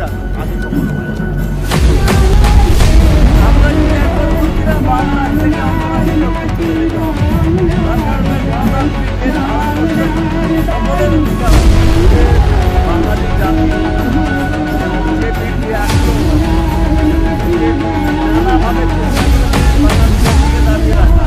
অধিকার আগে কখনো হয় না। আমরা যদি একবার বলছিলাম বাংলাদেশ থেকে অন্তরাষ্ট্রীয় চলে যেতে হবে, তার কারণে গণতান্ত্রিক দেশ সকলের অধিকার বাঙালি জাতি বিজেপির যে আক্রমণ নানাভাবে বাঙালি জাতিকে দাঁড়িয়ে রাখা।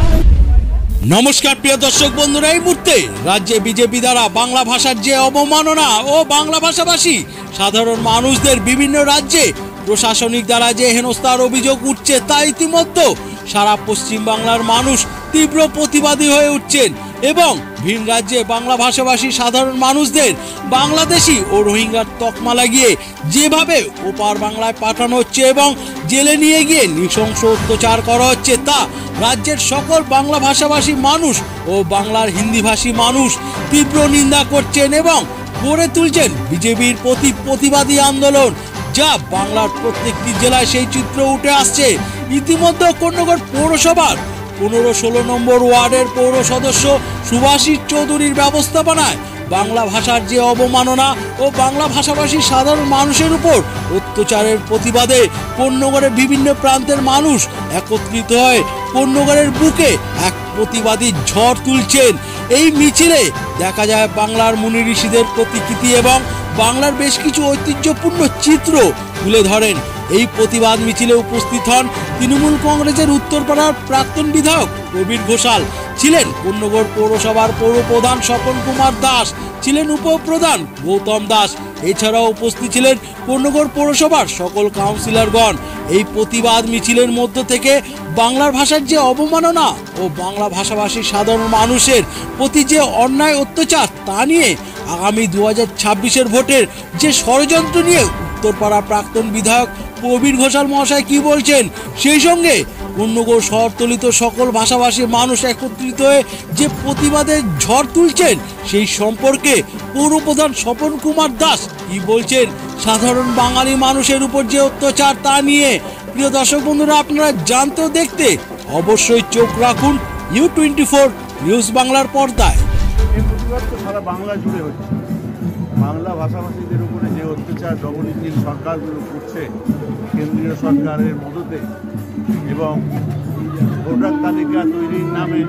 নমস্কার প্রিয় দর্শক বন্ধুরা, এই মুহূর্তে রাজ্যে বিজেপি দ্বারা বাংলা ভাষার যে অবমাননা ও বাংলা ভাষাভাষী সাধারণ মানুষদের বিভিন্ন রাজ্যে প্রশাসনিক দ্বারা যে হেনস্থার অভিযোগ উঠছে, তা ইতিমধ্যে সারা পশ্চিম বাংলার মানুষ তীব্র প্রতিবাদী হয়ে উঠছেন এবং ভিন রাজ্যে বাংলা ভাষাভাষী সাধারণ মানুষদের বাংলাদেশি ও রোহিঙ্গার তকমা লাগিয়ে যেভাবে ওপার বাংলায় পাঠানো হচ্ছে এবং জেলে নিয়ে গিয়ে নৃশংস অত্যাচার করা হচ্ছে, তা রাজ্যের সকল বাংলা ভাষাভাষী মানুষ ও বাংলার হিন্দিভাষী মানুষ তীব্র নিন্দা করছেন এবং গড়ে তুলছেন বিজেপির প্রতিবাদী আন্দোলন, যা বাংলার প্রত্যেকটি জেলায় সেই চিত্র উঠে আসছে। ইতিমধ্যে কোন্নগর পৌরসভার 15-16 নম্বর ওয়ার্ডের পৌর সদস্য সুভাষিস চৌধুরীর ব্যবস্থাপনায় বাংলা ভাষার যে অবমাননা ও বাংলা ভাষাভাষী সাধারণ মানুষের উপর অত্যাচারের প্রতিবাদে কোন্নগরের বিভিন্ন প্রান্তের মানুষ একত্রিত হয়ে কোন্নগরের বুকে এক প্রতিবাদী ঝড় তুলছেন। এই মিছিলে দেখা যায় বাংলার মুনি ঋষিদের প্রতিকৃতি এবং বাংলার বেশ কিছু ঐতিহ্যপূর্ণ চিত্র তুলে ধরেন। এই প্রতিবাদ মিছিলে উপস্থিত হন তৃণমূল কংগ্রেসের উত্তরপাড়ার প্রাক্তন বিধায়ক প্রবীর ঘোষাল, ছিলেন কোন্নগর পৌরসভার পৌরপ্রধান স্বপন কুমার দাস, ছিলেন উপপ্রধান গৌতম দাস, এছাড়াও উপস্থিত ছিলেন কোন্নগর পৌরসভার সকল কাউন্সিলরগণ। এই প্রতিবাদ মিছিলের মধ্য থেকে বাংলার ভাষার যে অবমাননা ও বাংলা ভাষাভাষী সাধারণ মানুষের প্রতি যে অন্যায় অত্যাচার, তা নিয়ে আগামী 2026-এর ভোটের যে ষড়যন্ত্র নিয়ে উত্তরপাড়া প্রাক্তন বিধায়ক প্রবীর ঘোষাল মহাশয় কি বলছেন, সেই সঙ্গে কোন্নগর শহরতলিত সকল ভাষাভাষী মানুষ একত্রিত হয়ে যে প্রতিবাদের ঝড় তুলছেন, সেই সম্পর্কে পৌরপ্রধান স্বপন কুমার দাস কি বলছেন, সাধারণ বাঙালি মানুষের উপর যে অত্যাচার, তা নিয়ে প্রিয় দর্শক বন্ধুরা আপনারা জানতে দেখতে অবশ্যই চোখ রাখুন U24 নিউজ বাংলার পর্দায়। এই প্রতিবাদ তো সারা বাংলা জুড়ে হচ্ছে। বাংলা ভাষাভাষীদের উপরে যে অত্যাচার ডবলইঞ্জিন সরকারগুলো করছে কেন্দ্রীয় সরকারের মদতে, এবং ভোটার তালিকা তৈরির নামে,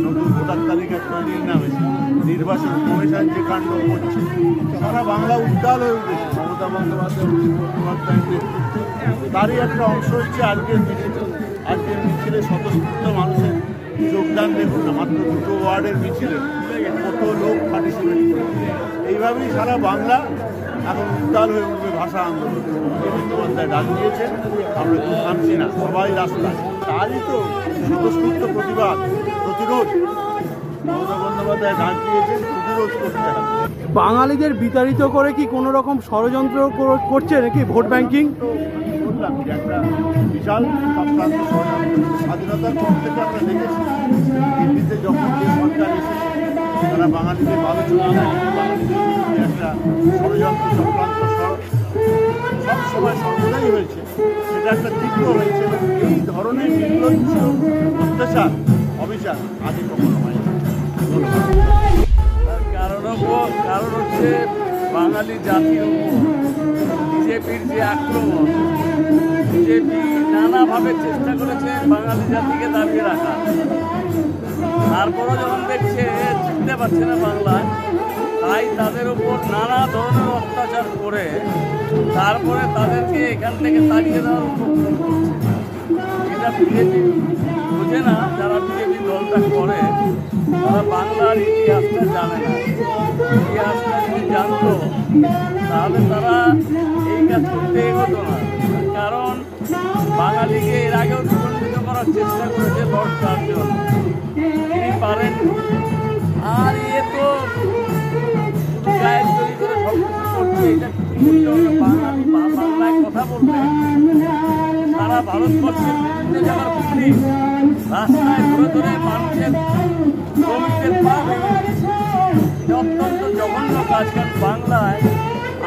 নতুন ভোটার তালিকা তৈরির নামে নির্বাচন কমিশন যে কাণ্ড করছে, সারা বাংলা উত্তাল হয়ে উঠেছে। মমতা বন্দ্যোপাধ্যায় বন্দ্যোপাধ্যায়ের নেতৃত্বে তারই একটা অংশ হচ্ছে আজকের মিছিল। আজকের মিছিলে স্বতঃস্ফূর্ত মানুষের যোগদান দেখুন না, মাত্র 2টো ওয়ার্ডের মিছিলে কত লোক পার্টিসিপেট করেছে। এইভাবেই সারা বাংলা এখন উত্তাল হয়ে উঠবে ভাষা আন্দোলন। বন্দ্যোপাধ্যায় ডাক দিয়েছে, আমরা তো থামছি না, সবাই রাস্তায়। তারই তো স্বতঃস্ফূর্ত প্রতিবাদ, প্রতিরোধ। মমতা বন্দ্যোপাধ্যায় ডাক দিয়েছেন, প্রতিরোধ করতে হবে। বাঙালিদের বিতাড়িত করে কি কোনো রকম ষড়যন্ত্র করছে নাকি ভোট ব্যাংকিং? বললাম যে একটা বিশাল চক্রান্ত ষড়যন্ত্র। স্বাধীনতার পর থেকে আমরা দেখেছি দিল্লিতে যখন যে সরকার এসেছে তারা বাঙালিদের ভালো চলে যায়, বাঙালিদের বিরুদ্ধে একটা ষড়যন্ত্র চক্রান্ত সবসময় সর্বদাই হয়েছে। সেটা একটা তীব্র হয়েছে এবং এই ধরনের নির্লজ্জ অত্যাচার, অবিচার আগে কখনো হয় না। তার কারণ হচ্ছে বাঙালি জাতির উপর বিজেপির যে আক্রমণ। বিজেপি নানাভাবে চেষ্টা করেছে বাঙালি জাতিকে দাবিয়ে রাখা, তারপরও যখন দেখছে জিততে পারছে না বাংলায়, তাই তাদের উপর নানা ধরনের অত্যাচার করে তারপরে তাদেরকে এখান থেকে তাড়িয়ে দেওয়ার উপক্রম করছে। এটা বিজেপি বোঝে না, যারা বিজেপি দলটা করে তারা বাংলার ইতিহাসটা জানে না। ইতিহাসটা যদি জানতো তাহলে তারা এই কাজ করতে এগোতো না। কারণ বাঙালিকে এর আগেও বিখণ্ডিত করার চেষ্টা করেছে লর্ড কার্জন, তিনি পারেন। আর তো গায়ের তৈরি করে সব কিছু করছে। এটা বাঙালি বাংলায় কথা বলতে সারা ভারতবর্ষের বিভিন্ন জায়গার পুলিশ রাস্তায় ধরে ধরে মানুষের শ্রমিকদের পা ভেঙে দিচ্ছে। এটা অত্যন্ত জঘন্য কাজ। কারণ বাংলায়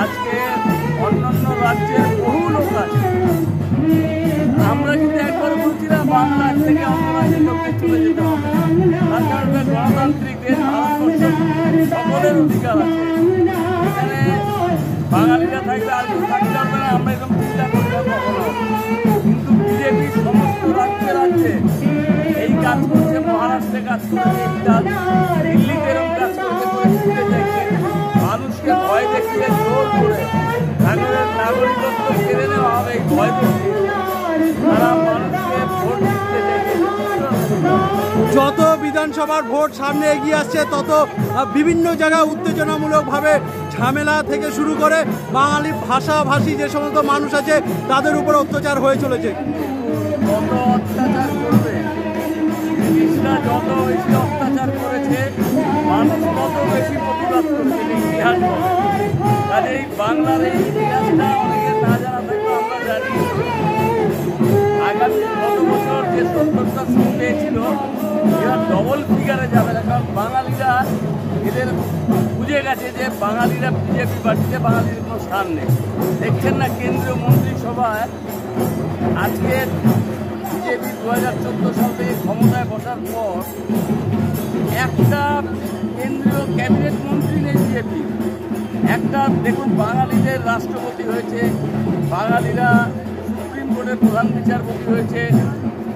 আজকে অন্যান্য রাজ্যের বহু লোক আছে। আমরা কিন্তু একবার বলছি না বাংলার থেকে অন্য রাজ্যের লোককে চলে যেতে হবে, তার কারণে গণতান্ত্রিক দেশ ভারতবর্ষে সকলের অধিকার আছে। এখানে বাঙালিরা থাকলে আর কেউ থাকতে পারবে না, আমরা এরকম চিন্তা করি না কখনো, কিন্তু বিজেপি সমস্ত রাজ্যে রাজ্যে এই কাজ করছে, মহারাষ্ট্রে কাজ করছে, এই কাজ দিল্লিতে এরকম কাজ করছে, পরিস্থিতি দেখছে মানুষকে ভয় দেখিয়ে জোর করে নাগরিকত্ব কেড়ে নেওয়া হবে এই ভয় দেখিয়ে তারা মানুষকে ভোট দিতে চাইছে। যত বিধানসভার ভোট সামনে এগিয়ে আসছে তত বিভিন্ন জায়গায় উত্তেজনামূলকভাবে ঝামেলা থেকে শুরু করে বাঙালি ভাষাভাষী যে সমস্ত মানুষ আছে তাদের উপর অত্যাচার হয়ে চলেছে। কত অত্যাচার করবে, ব্রিটিশরা যত বেশি অত্যাচার করেছে মানুষ তত বেশি প্রতিবাদ করছে, ইতিহাস বলে। কাজে এই বাংলার এই ইতিহাসটা অনেকের না জানা থাকলে আমরা জানি আগামী গত বছর যে 70টা সিট পেয়েছিল এরা ডবল ফিগারে যাবে না, কারণ বাঙালিরা এদের বুঝে গেছে যে বাঙালিরা বিজেপি পার্টিতে বাঙালির কোনো স্থান নেই। দেখছেন না কেন্দ্রীয় মন্ত্রিসভায় আজকে বিজেপি 2014 সাল থেকে ক্ষমতায় বসার পর একটা কেন্দ্রীয় ক্যাবিনেট মন্ত্রী নেই বিজেপি। একটা দেখুন বাঙালিদের রাষ্ট্রপতি হয়েছে, বাঙালিরা সুপ্রিম কোর্টের প্রধান বিচারপতি হয়েছে,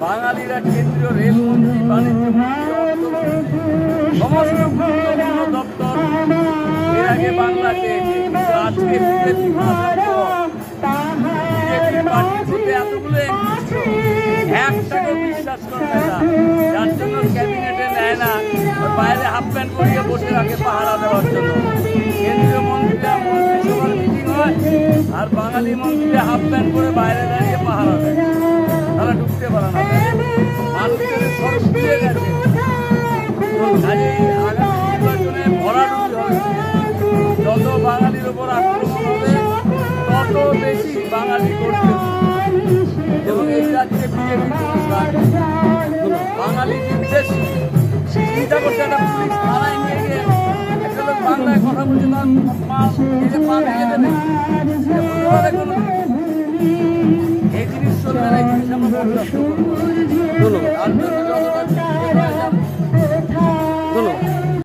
বাঙালিরা কেন্দ্রীয় রেলমন্ত্রী, বাণিজ্য মন্ত্রী, অর্থমন্ত্রী, সমস্ত গুরুত্বপূর্ণ দপ্তর এর আগে বাংলা পেয়েছে। কিন্তু আজকে বিজেপি পার্টির থেকে এতগুলো একটাকে বিশ্বাস করবে না, যার জন্য ক্যাবিনেটে নেয় না, বাইরে হাফ প্যান্ট পরিয়ে বসে রাখে পাহারা দেওয়ার জন্য। কেন্দ্রীয় মন্ত্রীরা মন্ত্রিসভার মিটিং হয় আর বাঙালি মন্ত্রীরা হাফ প্যান্ট করে বাইরে দাঁড়িয়ে পাহারা দেয়, তারা ঢুকতে পারে না। মানুষের সরব দিয়ে গেছে, কাজে আগামী নির্বাচনে ভরাডুবি হবে। যত বাঙালির ওপর আক্রমণ হবে তত বেশি বাঙালি করবে। এবং এই রাজ্যে বিজেপি বাঙালি নির্দেশ চিন্তা করছে, একটা পুলিশ থানায় নিয়ে গিয়ে একটা লোক বাংলায় কথা বলছে, তার পা ভেঙে দেবে, এই জিনিস চলবে না, এই জিনিস আমরা বরদাস্ত করবো।